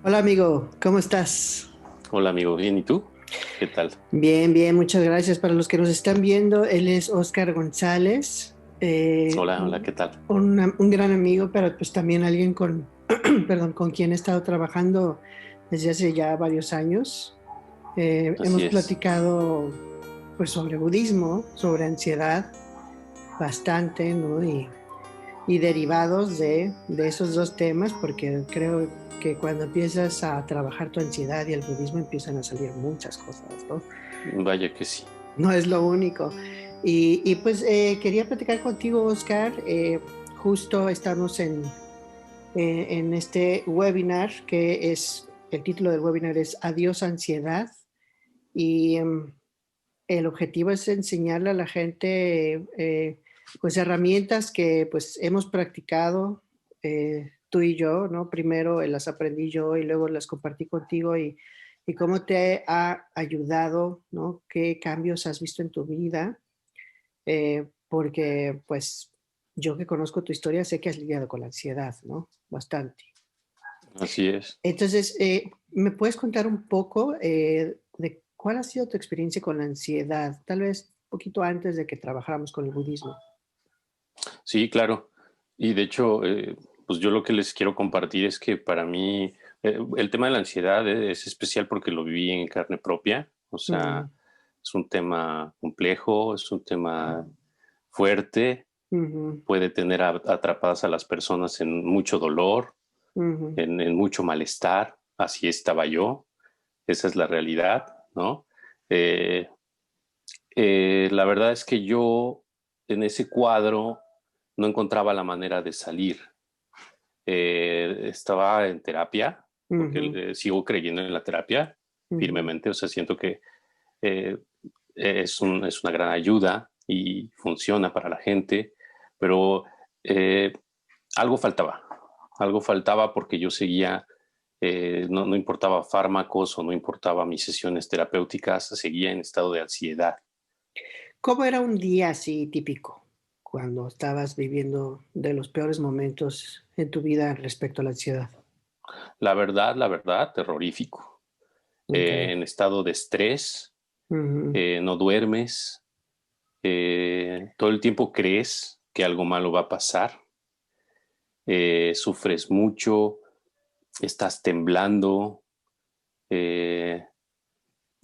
Hola amigo, ¿cómo estás? Hola amigo, bien, ¿y tú? ¿Qué tal? Bien, bien, muchas gracias. Para los que nos están viendo, él es Oscar González, Hola, hola, ¿qué tal? un gran amigo, pero pues también alguien con, perdón, con quien he estado trabajando desde hace ya varios años. Así Hemos es, platicado pues sobre budismo, sobre ansiedad, bastante, ¿no? Y derivados de esos dos temas, porque creo que cuando empiezas a trabajar tu ansiedad y el budismo empiezan a salir muchas cosas, ¿no? vaya que sí. No es lo único. Pues quería platicar contigo, Oscar. Justo estamos en este webinar que es, el título del webinar es Adiós Ansiedad y el objetivo es enseñarle a la gente pues herramientas que pues hemos practicado tú y yo, ¿no? Primero las aprendí yo y luego las compartí contigo y cómo te ha ayudado, ¿no? ¿Qué cambios has visto en tu vida? Porque pues yo que conozco tu historia sé que has lidiado con la ansiedad, ¿no? Bastante. Así es. Entonces, ¿me puedes contar un poco de cuál ha sido tu experiencia con la ansiedad? Tal vez un poquito antes de que trabajáramos con el budismo. Sí, claro. Y de hecho, pues yo lo que les quiero compartir es que para mí el tema de la ansiedad es especial porque lo viví en carne propia. O Ujú, sea, es un tema complejo, es un tema fuerte, ujú, puede tener atrapadas a las personas en mucho dolor, ujú, en mucho malestar. Así estaba yo. Esa es la realidad, ¿no? Eh, la verdad es que yo en ese cuadro no encontraba la manera de salir. Estaba en terapia, porque ujú, sigo creyendo en la terapia ujú, firmemente, o sea, siento que eh, es una gran ayuda y funciona para la gente, pero eh, algo faltaba, algo faltaba porque yo seguía, no importaba fármacos o no importaba mis sesiones terapéuticas, seguía en estado de ansiedad. ¿Cómo era un día así típico cuando estabas viviendo de los peores momentos en tu vida respecto a la ansiedad? La verdad, terrorífico. Okay. En estado de estrés, Ujú, no duermes, todo el tiempo crees que algo malo va a pasar, sufres mucho, estás temblando, eh,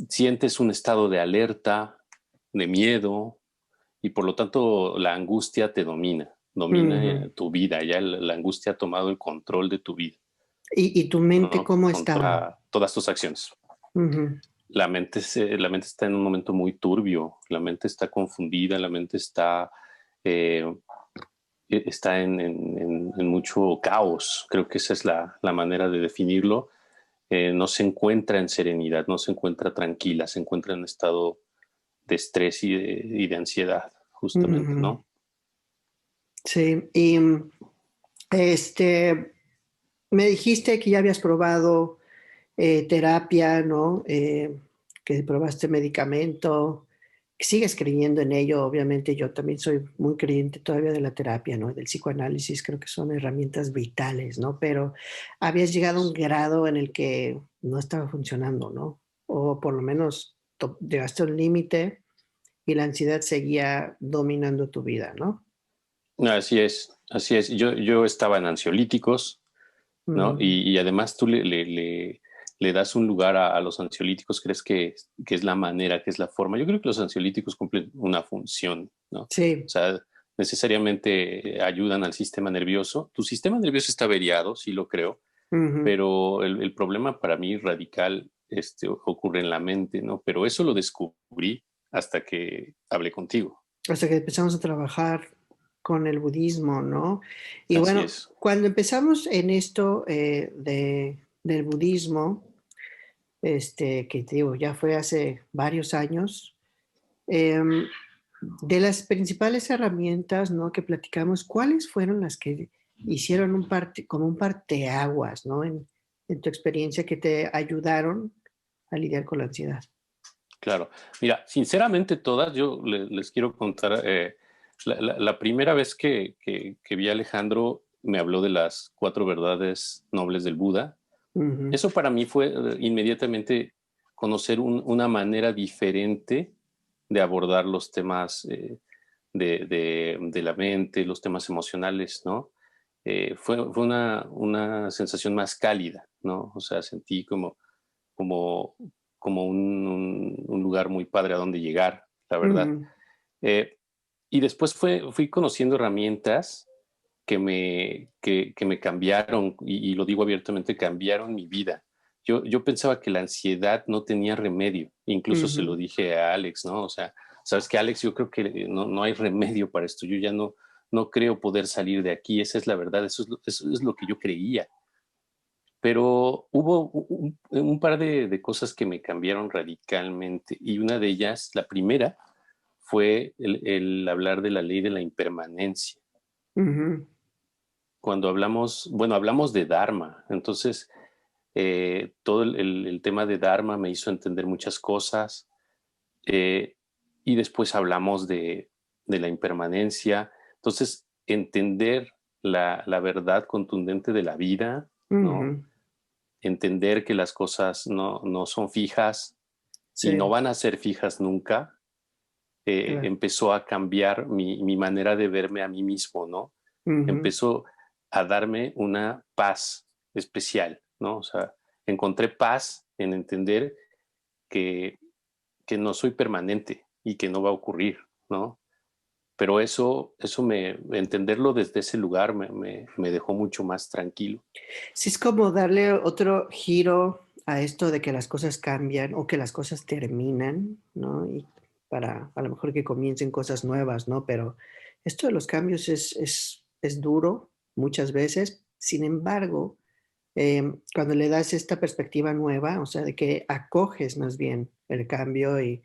sientes un estado de alerta, de miedo, y por lo tanto la angustia te domina, domina ujú. tu vida, ya la angustia ha tomado el control de tu vida, ¿Y tu mente ¿no? cómo Con estaba? todas tus acciones. Ujú, La mente está en un momento muy turbio, la mente está confundida, la mente eh, está en mucho caos. Creo que esa es la manera de definirlo. No se encuentra en serenidad, no se encuentra tranquila, se encuentra en estado de estrés y de ansiedad, justamente, ujú. ¿no? Sí, este, me dijiste que ya habías probado terapia, ¿no? Que probaste medicamento, que sigues creyendo en ello. Obviamente yo también soy muy creyente todavía de la terapia, ¿no? Del psicoanálisis, creo que son herramientas vitales, ¿no? Pero habías llegado a un grado en el que no estaba funcionando, ¿no? O por lo menos llegaste a un límite y la ansiedad seguía dominando tu vida, ¿no? Así es, así es. Yo estaba en ansiolíticos, ¿no? Mm, Y además tú le das un lugar a los ansiolíticos, crees que es la manera, que es la forma. Yo creo que los ansiolíticos cumplen una función, ¿no? O sí. sea, necesariamente ayudan al sistema nervioso. Tu sistema nervioso está averiado, sí lo creo, Ujú. pero el problema para mí radical ocurre en la mente, ¿no? Pero eso lo descubrí hasta que hablé contigo. Hasta que empezamos a trabajar con el budismo, ¿no? Y Así bueno, es. cuando empezamos en esto del budismo, que te digo, ya fue hace varios años, em, de las principales herramientas, ¿no? Que platicamos, ¿cuáles fueron las que hicieron como un parteaguas, ¿no? En tu experiencia que te ayudaron a lidiar con la ansiedad. Claro. Mira, sinceramente todas, yo les quiero contar, la primera vez que vi a Alejandro me habló de las cuatro verdades nobles del Buda, Ujú, Eso para mí fue inmediatamente conocer una manera diferente de abordar los temas de la mente, los temas emocionales, ¿no? Fue una sensación más cálida, ¿no? O sea, sentí como, como un lugar muy padre a donde llegar, la verdad. ujú, Eh, y después fui conociendo herramientas que me cambiaron, y lo digo abiertamente, cambiaron mi vida. Yo pensaba que la ansiedad no tenía remedio, incluso se lo ujú. dije a Alex, ¿no? O sea, sabes que Alex, yo creo que no hay remedio para esto, yo ya no creo poder salir de aquí, esa es la verdad, eso es lo que yo creía. Pero hubo un par de cosas que me cambiaron radicalmente, y una de ellas, la primera, fue el hablar de la ley de la impermanencia. Ujú, Cuando hablamos, bueno, hablamos de Dharma, entonces todo el tema de Dharma me hizo entender muchas cosas, eh, y después hablamos de la impermanencia, entonces entender la verdad contundente de la vida, ¿no? ujú. Entender que las cosas no son fijas y no Sí, van a ser fijas nunca, claro. empezó a cambiar mi manera de verme a mí mismo, ¿no? Ujú. Empezó a darme una paz especial, ¿no? O sea, encontré paz en entender que, que no soy permanente y que no va a ocurrir, ¿no? Pero entenderlo desde ese lugar me dejó mucho más tranquilo. Sí, es como darle otro giro a esto de que las cosas cambian o que las cosas terminan, ¿no? Y para a lo mejor que comiencen cosas nuevas, ¿no? Pero esto de los cambios es duro muchas veces. Sin embargo, cuando le das esta perspectiva nueva, o sea, de que acoges más bien el cambio y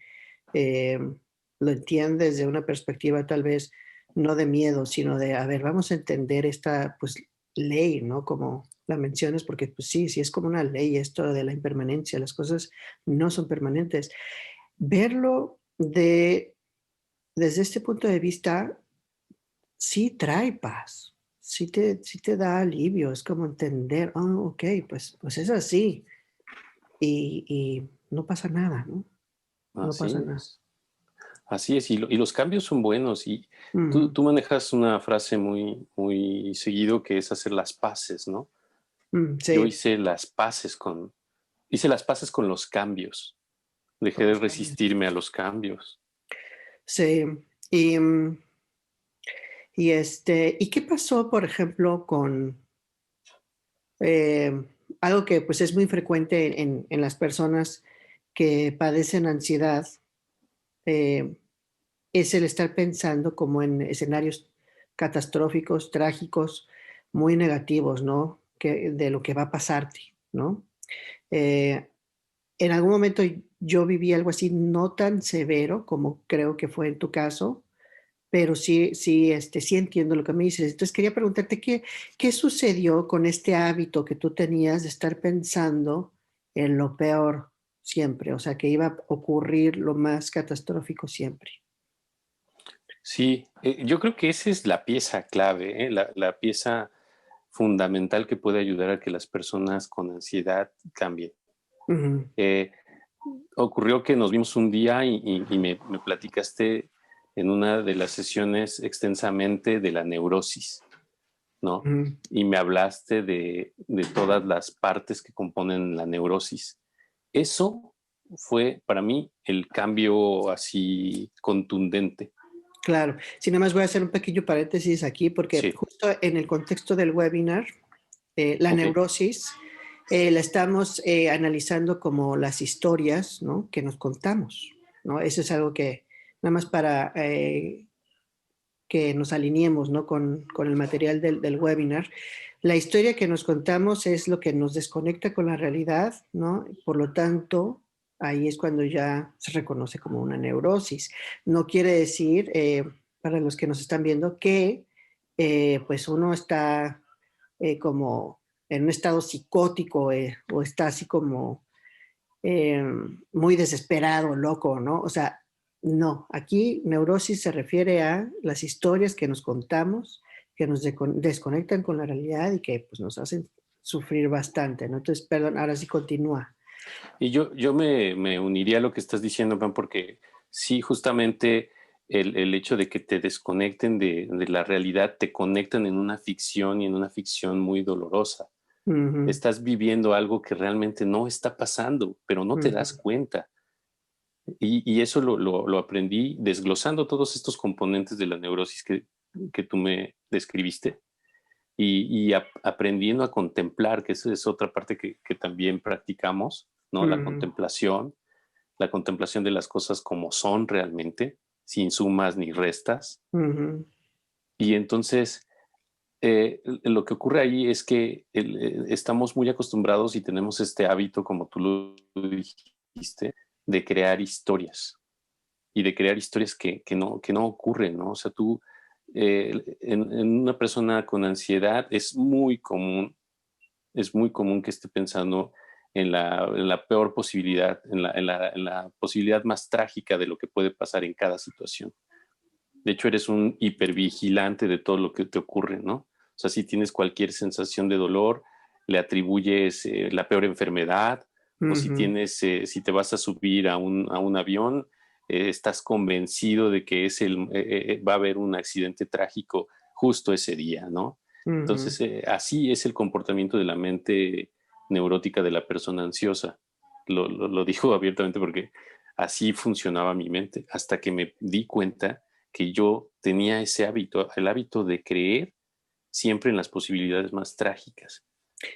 lo entiendes de una perspectiva tal vez no de miedo, sino de, a ver, vamos a entender esta pues ley, ¿no? Como la mencionas, porque pues sí, sí es como una ley esto de la impermanencia, las cosas no son permanentes. Verlo desde este punto de vista sí trae paz, sí te da alivio, es como entender, ah, ok, pues es así y no pasa nada, ¿no? No Así pasa nada. es. Así es, y los cambios son buenos, y Ujú, tú manejas una frase muy seguido, que es hacer las paces, ¿no? Yo sí, hice las paces con los cambios, dejé con de los cambios. resistirme a los cambios. Sí, y, ¿y qué pasó, por ejemplo, con algo que pues es muy frecuente en las personas que padecen ansiedad? eh, es el estar pensando como en escenarios catastróficos, trágicos, muy negativos, ¿no? Que, de lo que va a pasarte, ¿no? Eh, en algún momento yo viví algo así, no tan severo como creo que fue en tu caso, pero sí entiendo lo que me dices. Entonces quería preguntarte qué sucedió con este hábito que tú tenías de estar pensando en lo peor siempre, o sea, que iba a ocurrir lo más catastrófico siempre. Sí, yo creo que esa es la pieza clave, la pieza fundamental que puede ayudar a que las personas con ansiedad cambien. Ujú, Eh, Ocurrió que nos vimos un día y me platicaste en una de las sesiones extensamente de la neurosis, ¿no? ujú. Y me hablaste de todas las partes que componen la neurosis. Eso fue para mí el cambio así contundente. Claro. Sí, nada más voy a hacer un pequeño paréntesis aquí, porque Sí, justo en el contexto del webinar, la ok, neurosis la estamos analizando como las historias, ¿no? Que nos contamos, ¿no? Eso es algo que, nada más para que nos alineemos, ¿no? Con el material del webinar. La historia que nos contamos es lo que nos desconecta con la realidad, ¿no? Por lo tanto, ahí es cuando ya se reconoce como una neurosis. No quiere decir, para los que nos están viendo, que pues uno está como en un estado psicótico o está así como eh, muy desesperado, loco, ¿no? O sea, no, aquí neurosis se refiere a las historias que nos contamos, que nos desconectan con la realidad y que pues, nos hacen sufrir bastante, ¿no? Entonces, perdón, ahora sí continúa. Y yo me uniría a lo que estás diciendo, Pam, porque sí, justamente el hecho de que te desconecten de la realidad, te conectan en una ficción y en una ficción muy dolorosa. Ujú, Estás viviendo algo que realmente no está pasando, pero no te das ujú, cuenta. Y eso lo aprendí desglosando todos estos componentes de la neurosis que tú me describiste y aprendiendo a contemplar, que esa es otra parte que también practicamos, ¿no? ujú, La contemplación de las cosas como son realmente, sin sumas ni restas. ujú, Y entonces, lo que ocurre ahí es que estamos muy acostumbrados y tenemos este hábito, como tú lo dijiste, de crear historias y de crear historias que no ocurren, ¿no? O sea, tú, en una persona con ansiedad es muy común que esté pensando en la peor posibilidad, en la posibilidad más trágica de lo que puede pasar en cada situación. De hecho, eres un hipervigilante de todo lo que te ocurre, ¿no? O sea, si tienes cualquier sensación de dolor, le atribuyes la peor enfermedad, o si ujú, tienes, si te vas a subir a un avión, estás convencido de que va a haber un accidente trágico justo ese día, ¿no? ujú. Entonces, así es el comportamiento de la mente neurótica de la persona ansiosa. Lo digo abiertamente porque así funcionaba mi mente, hasta que me di cuenta que yo tenía ese hábito, el hábito de creer siempre en las posibilidades más trágicas.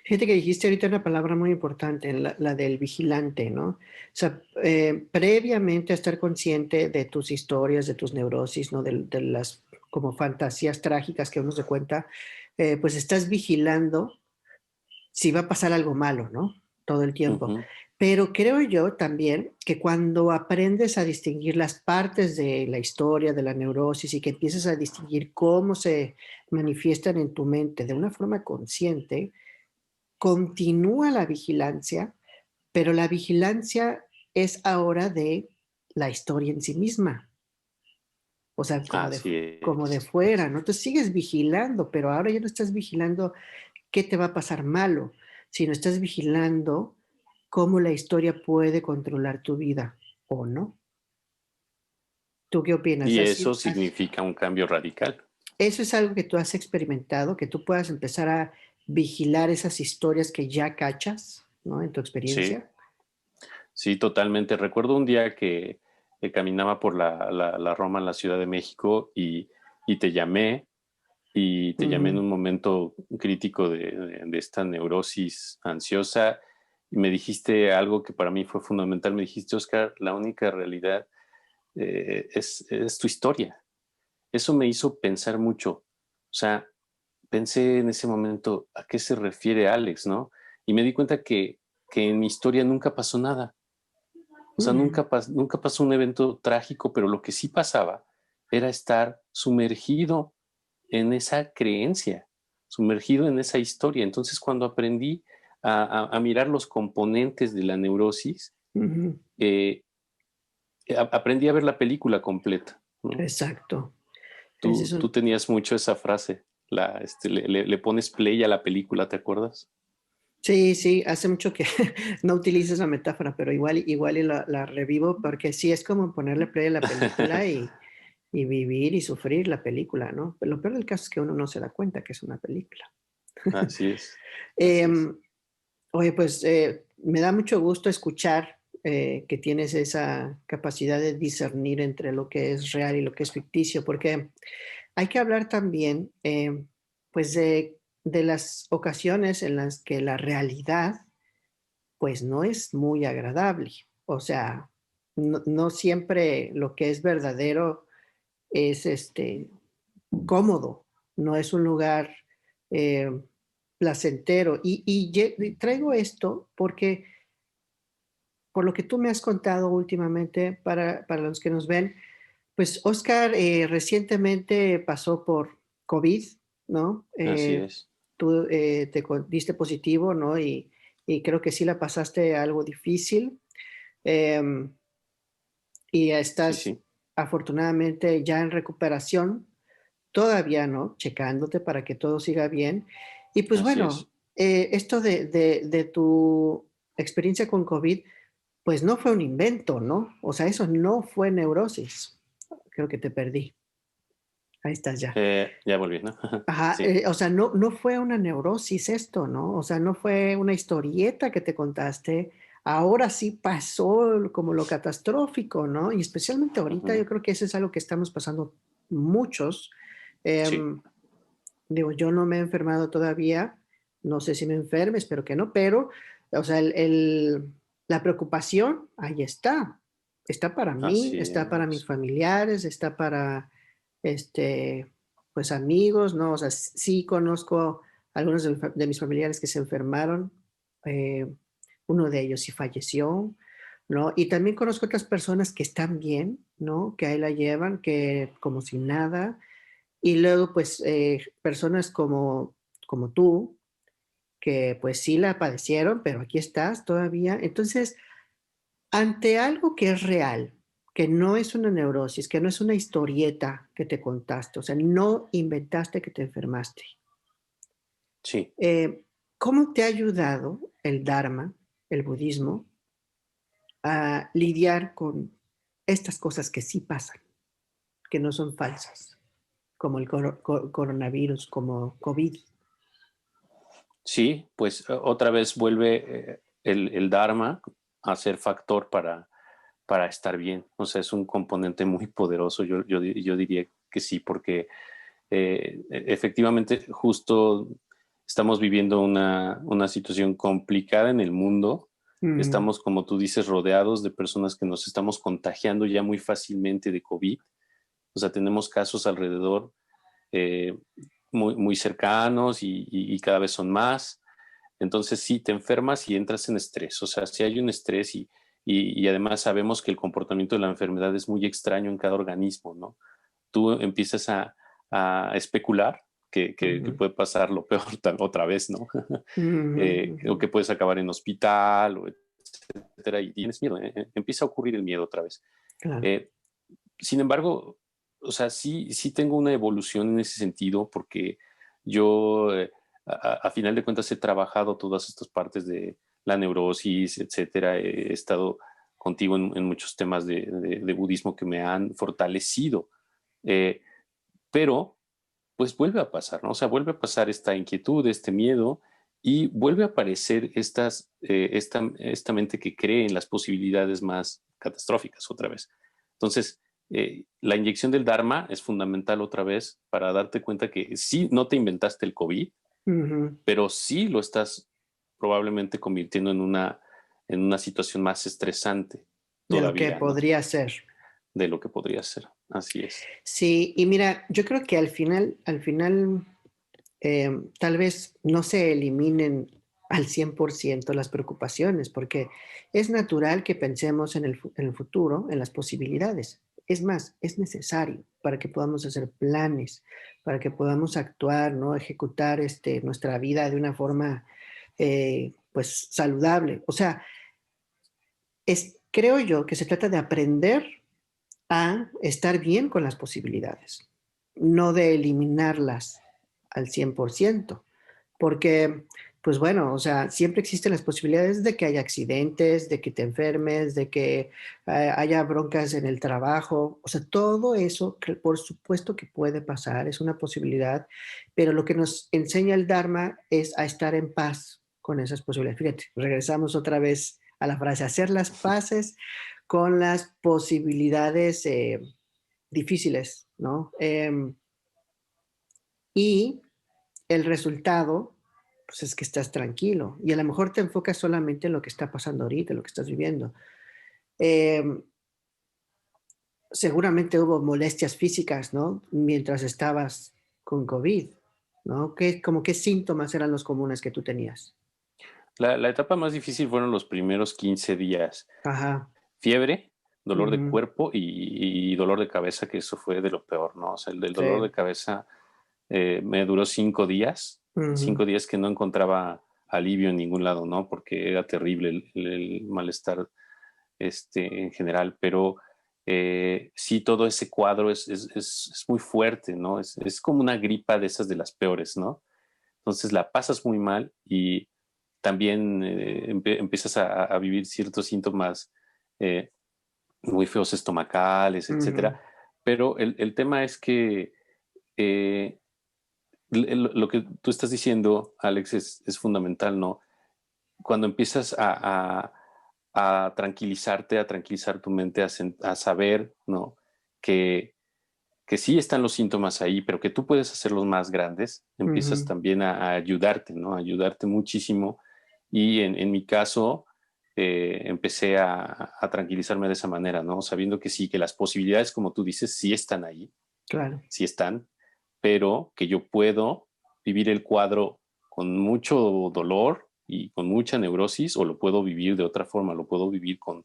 Fíjate que dijiste ahorita una palabra muy importante, la del vigilante, ¿no? O sea, previamente a estar consciente de tus historias, de tus neurosis, ¿no? De las como fantasías trágicas que uno se cuenta, pues estás vigilando si va a pasar algo malo, ¿no? Todo el tiempo. Ujú. Pero creo yo también que cuando aprendes a distinguir las partes de la historia, de la neurosis y que empiezas a distinguir cómo se manifiestan en tu mente de una forma consciente, continúa la vigilancia, pero la vigilancia es ahora de la historia en sí misma, o sea, Así como de es. fuera, ¿no? Entonces sigues vigilando, pero ahora ya no estás vigilando qué te va a pasar malo, sino estás vigilando cómo la historia puede controlar tu vida o no. ¿Tú qué opinas? Y eso significa un cambio radical. ¿Eso es algo que tú has experimentado, que tú puedas empezar a vigilar esas historias que ya cachas, ¿no? En tu Sí, experiencia. sí, totalmente. Recuerdo un día que caminaba por la Roma en la Ciudad de México y te llamé en Ujú, un momento crítico de esta neurosis ansiosa y me dijiste algo que para mí fue fundamental. Me dijiste, Oscar, la única realidad es tu historia. Eso me hizo pensar mucho. O sea, pensé en ese momento, ¿a qué se refiere Alex, no? Y me di cuenta que en mi historia nunca pasó nada. O sea, ujú. nunca pasó un evento trágico, pero lo que sí pasaba era estar sumergido en esa creencia, sumergido en esa historia. Entonces, cuando aprendí a mirar los componentes de la neurosis, Ujú, eh, aprendí a ver la película completa, ¿no? exacto. Ese es Tú un tenías mucho esa frase, le pones play a la película, ¿te acuerdas? sí, sí, hace mucho que no utilizo esa metáfora, pero igual y la revivo, porque sí, es como ponerle play a la película y vivir y sufrir la película, ¿no? Pero lo peor del caso es que uno no se da cuenta que es una película. Así es, así es. Em, oye, pues, me da mucho gusto escuchar, que tienes esa capacidad de discernir entre lo que es real y lo que es ficticio, porque hay que hablar también, pues, de las ocasiones en las que la realidad pues no es muy agradable. O sea, no siempre lo que es verdadero es, cómodo, no es un lugar, eh, placentero. Y traigo esto porque, por lo que tú me has contado últimamente, para los que nos ven, pues Oscar, recientemente pasó por COVID, ¿no? Así es. Tú, diste positivo, ¿no? Y creo que sí la pasaste algo difícil. Em, y Sí, estás sí, afortunadamente ya en recuperación, todavía, ¿no? Checándote para que todo siga bien. Y pues así bueno, es. esto de tu experiencia con COVID, pues no fue un invento, ¿no? O sea, eso no fue neurosis. Creo que te perdí. Ahí estás ya. Ya volví, ¿no? Ajá, Sí. o sea, no fue una neurosis esto, ¿no? O sea, no fue una historieta que te contaste. Ahora sí pasó como lo catastrófico, ¿no? Y especialmente ahorita, Ujú. yo creo que eso es algo que estamos pasando muchos. Sí. Em, Digo, yo no me he enfermado todavía, no sé si me enferme, espero que no, pero, o sea, la preocupación ahí está. Está para mí, Así está para mis es. familiares, está para, este, pues, amigos, ¿no? O sea, sí conozco algunos de mis familiares que se enfermaron, eh, uno de ellos sí falleció, ¿no? Y también conozco otras personas que están bien, ¿no? Que ahí la llevan, que como si nada, y luego, pues, personas como tú, que, pues, sí la padecieron, pero aquí estás todavía. Entonces, ante algo que es real, que no es una neurosis, que no es una historieta que te contaste, o sea, no inventaste que te enfermaste, Sí. ¿cómo te ha ayudado el Dharma, el budismo, a lidiar con estas cosas que sí pasan, que no son falsas, como el coronavirus, como COVID? Sí, pues otra vez vuelve el Dharma a ser factor para estar bien. O sea, es un componente muy poderoso. Yo diría que sí, porque efectivamente justo estamos viviendo una situación complicada en el mundo. Mm, Estamos, como tú dices, rodeados de personas que nos estamos contagiando ya muy fácilmente de COVID. O sea, tenemos casos alrededor eh, muy cercanos y cada vez son más. Entonces, sí, te enfermas y entras en estrés. O sea, si hay un estrés y además sabemos que el comportamiento de la enfermedad es muy extraño en cada organismo, ¿no? Tú empiezas a especular que ujú, puede pasar lo peor otra vez, ¿no? ujú, ujú. O que puedes acabar en hospital, o etcétera, y tienes miedo, empieza a ocurrir el miedo otra vez. Claro. Eh, Sin embargo, o sea, sí tengo una evolución en ese sentido porque yo, a final de cuentas, he trabajado todas estas partes de la neurosis, etcétera. He estado contigo en muchos temas de budismo que me han fortalecido. Eh, pero, pues vuelve a pasar, ¿no? O sea, vuelve a pasar esta inquietud, este miedo, y vuelve a aparecer esta mente que cree en las posibilidades más catastróficas otra vez. Entonces, la inyección del Dharma es fundamental otra vez para darte cuenta que sí, no te inventaste el COVID, Ujú. pero sí lo estás probablemente convirtiendo en una situación más estresante De lo que todavía, ¿no? podría ser. De lo que podría ser. Así es. Sí, y mira, yo creo que al final, tal vez no se eliminen al 100% las preocupaciones, porque es natural que pensemos en el futuro, en las posibilidades. Es más, es necesario para que podamos hacer planes, para que podamos actuar, ¿no? Ejecutar, nuestra vida de una forma, pues, saludable. O sea, creo yo que se trata de aprender a estar bien con las posibilidades, no de eliminarlas al 100%, porque, pues bueno, o sea, siempre existen las posibilidades de que haya accidentes, de que te enfermes, de que haya broncas en el trabajo, o sea, todo eso, que por supuesto que puede pasar, es una posibilidad, pero lo que nos enseña el Dharma es a estar en paz con esas posibilidades. Fíjate, regresamos otra vez a la frase, hacer las paces con las posibilidades difíciles, ¿no? Y el resultado, pues es que estás tranquilo y a lo mejor te enfocas solamente en lo que está pasando ahorita, en lo que estás viviendo. Em, Seguramente hubo molestias físicas, ¿no? Mientras estabas con COVID, ¿no? Como qué síntomas eran los comunes que tú tenías? La etapa más difícil fueron los primeros 15 días. Ajá. Fiebre, dolor de Ujú. cuerpo y dolor de cabeza, que eso fue de lo peor, ¿no? O sea, el del dolor Sí. de cabeza me duró 5 días, Ujú. 5 días que no encontraba alivio en ningún lado, ¿no? Porque era terrible el malestar en general, pero sí, todo ese cuadro es muy fuerte, ¿no? Es como una gripa de esas de las peores, ¿no? Entonces la pasas muy mal y también empiezas a vivir ciertos síntomas muy feos estomacales, Ujú. etcétera. Pero el tema es que eh, lo que tú estás diciendo, Alex, es fundamental, ¿no? Cuando empiezas a tranquilizarte, a tranquilizar tu mente, a saber, ¿no? Que, que sí están los síntomas ahí, pero que tú puedes hacerlos más grandes, empiezas Ujú. también a ayudarte, ¿no? A ayudarte muchísimo. Y en mi caso, empecé a tranquilizarme de esa manera, ¿no? Sabiendo que sí, que las posibilidades, como tú dices, sí están ahí, Claro. sí están, pero que yo puedo vivir el cuadro con mucho dolor y con mucha neurosis, o lo puedo vivir de otra forma, lo puedo vivir con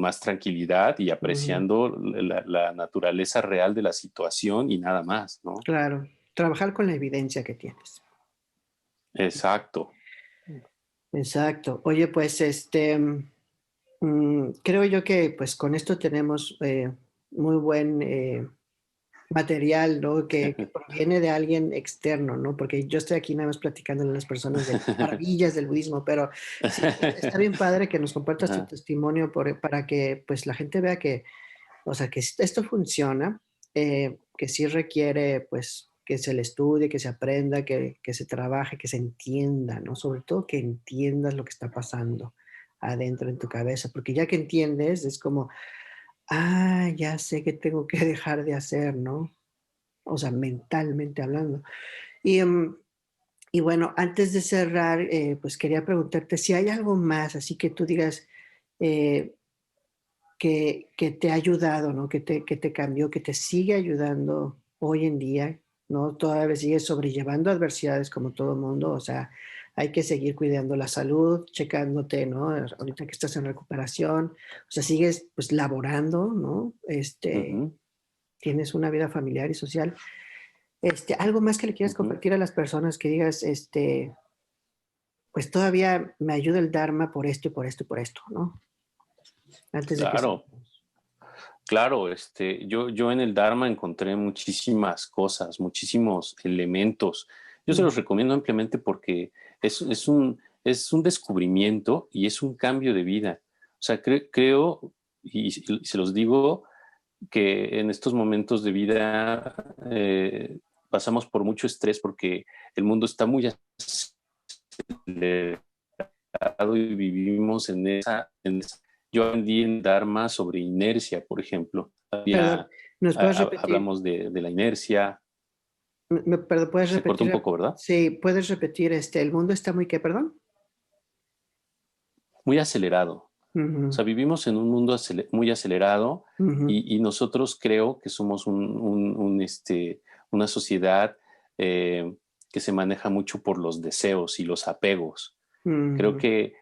más tranquilidad y Ujú. apreciando la naturaleza real de la situación y nada más, ¿no? Claro. Trabajar con la evidencia que tienes. Exacto. Exacto. Oye, pues, creo yo que, pues, con esto tenemos, muy buen, material, ¿no? Que proviene de alguien externo, ¿no? Porque yo estoy aquí nada más platicándole a las personas de las maravillas del budismo, pero sí, está bien padre que nos compartas tu Ajá. testimonio para que, pues, la gente vea que, o sea, que esto funciona, que sí requiere, pues, que se le estudie, que se aprenda, que se trabaje, que se entienda, ¿no? Sobre todo que entiendas lo que está pasando adentro en tu cabeza, porque ya que entiendes, es como, ah, ya sé qué tengo que dejar de hacer, ¿no? O sea, mentalmente hablando. Y, y bueno, antes de cerrar, pues quería preguntarte si hay algo más, así que tú digas, eh, que te ha ayudado, ¿no? Que te cambió, que te sigue ayudando hoy en día, ¿no? Todavía sigues sobrellevando adversidades como todo mundo, o sea, hay que seguir cuidando la salud, checándote, ¿no? Ahorita que estás en recuperación, o sea, sigues pues laborando, ¿no? Ujú, Tienes una vida familiar y social. Algo más que le quieras ujú. compartir a las personas que digas, pues todavía me ayuda el Dharma por esto y por esto y por esto, ¿no? Antes de que se... Claro, claro, yo en el Dharma encontré muchísimas cosas, muchísimos elementos. Yo se los Ujú, recomiendo ampliamente porque es un descubrimiento y es un cambio de vida. O sea, creo, y se los digo, que en estos momentos de vida pasamos por mucho estrés porque el mundo está muy acelerado y vivimos yo aprendí en Dharma sobre inercia, por ejemplo. perdón, ¿nos puedes repetir? Hablamos de la inercia. Perdón, ¿puedes Se corta un repetir? poco, ¿verdad? Sí, ¿puedes repetir, el mundo está muy qué, perdón? Muy acelerado. O Ujú, sea, vivimos en un mundo muy acelerado ujú, y nosotros creo que somos una sociedad eh, que se maneja mucho por los deseos y los apegos. Creo ujú, que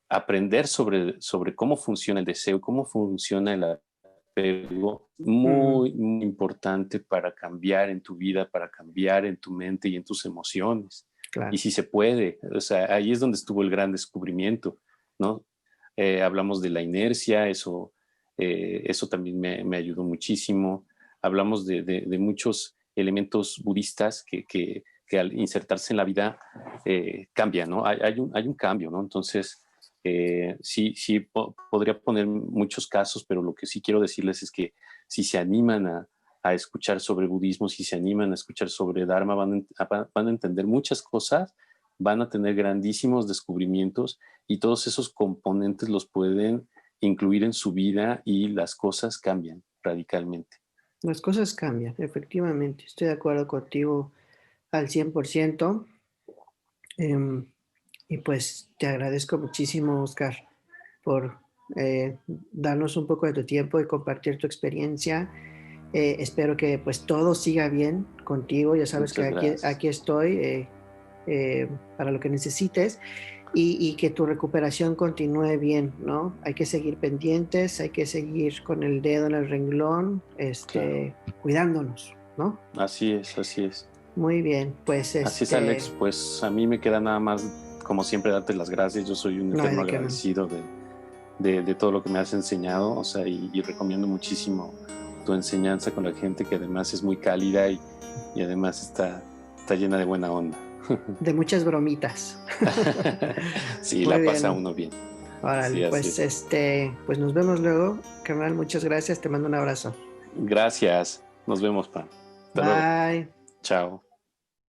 aprender sobre cómo funciona el deseo, cómo funciona el apego, ujú, muy, muy importante para cambiar en tu vida, para cambiar en tu mente y en tus emociones. Y claro. si se puede, o sea, ahí es donde estuvo el gran descubrimiento, ¿no? Hablamos de la inercia, eso también me ayudó muchísimo. Hablamos de muchos elementos budistas que al insertarse en la vida cambian, ¿no? Hay un cambio, ¿no? Entonces, sí, podría poner muchos casos, pero lo que sí quiero decirles es que si se animan a escuchar sobre budismo, si se animan a escuchar sobre Dharma, van a entender muchas cosas, van a tener grandísimos descubrimientos y todos esos componentes los pueden incluir en su vida y las cosas cambian radicalmente. Las cosas cambian, efectivamente. Estoy de acuerdo contigo al 100%. em, y pues te agradezco muchísimo, Oscar, por darnos un poco de tu tiempo y compartir tu experiencia. Espero que pues todo siga bien contigo. Ya sabes que Muchas gracias. aquí estoy para lo que necesites y que tu recuperación continúe bien, ¿no? Hay que seguir pendientes, hay que seguir con el dedo en el renglón, Claro. cuidándonos, ¿no? Así es, así es. Muy bien, pues Así es, Alex. Pues a mí me queda nada más, como siempre, darte las gracias. Yo soy un no hay eterno de qué, man. agradecido de todo lo que me has enseñado. O sea, y recomiendo muchísimo tu enseñanza con la gente que además es muy cálida y además Está llena de buena onda. De muchas bromitas. Sí, Muy la bien. pasa uno bien. Órale, Sí, pues así es. pues nos vemos luego, carnal. Muchas gracias, te mando un abrazo. Gracias. Nos vemos, Pam. Hasta luego. Bye. Chao.